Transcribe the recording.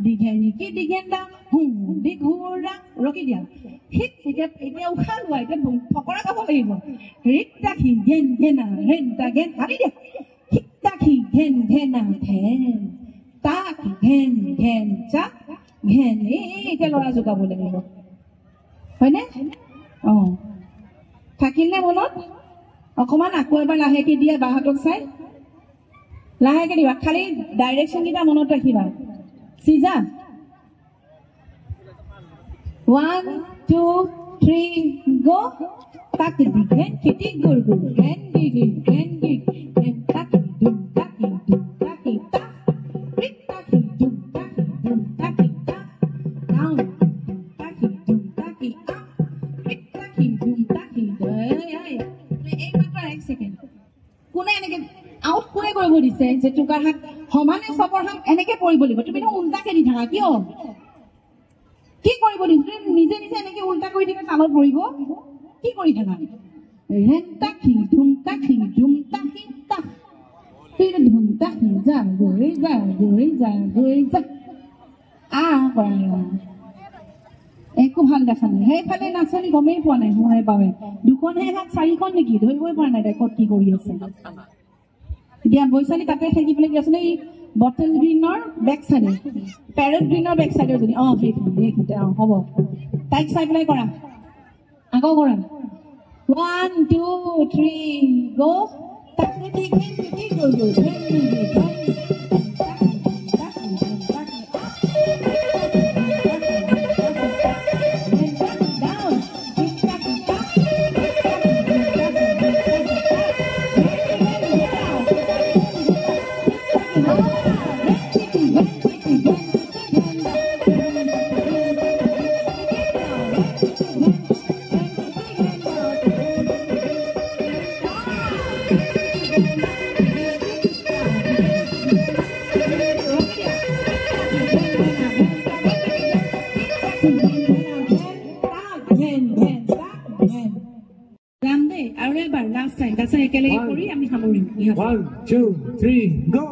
Digeniki digenda, digura, Rockidia. Hit it can wait and Pokora. Rittaki gen gena, rent again, Hadidia. Hittaki gen gena, ten. Taki gen, chap, gen, Galazuka. When it? Oh. Takina will not? A command aqua laheki dia Bahatok side? Laheki, Kali, direction in a monotahiva. Caesar. 1, 2, 3, go. Taki, gen, kitty, gurgu, gen, gigi, gen, taki, dum, taki, ta. Rick, taki, dum, taki, ta. Down, taki, dum, taki, up. Rick, taki, dum, taki, One second. Kuna enake out kore koribo dise je tukar hat homane sabor ham enake poribo libo tumi no ulta ke di thaka kiyo ki koribo dise nije enake ulta kori dine talot poribo ki kori thaka renta ki dum ta ta tire dum ta ja goi ja a kora একো ভাল দেখা নাই হেইফালে নাচনি গমেই পোৱা নাই মই পাবে দুখন হে হাত চাৰিখন নেকি ধৰিবই পৰা নাই ৰেকৰ্ড কি কৰি আছে দিয়া বৈশালী তাতে থাকি পেলাই আছে এই বটল গ্ৰীনৰ বেক সাইডে প্যাৰেট গ্ৰীনৰ বেক সাইডে যদি দেখতে হ'ব টাইক চাই পেলাই কৰা আগো কৰা 1 2 3 গো তাতে ঠিক গো Last time, that's why I can 1, 2, 3, go!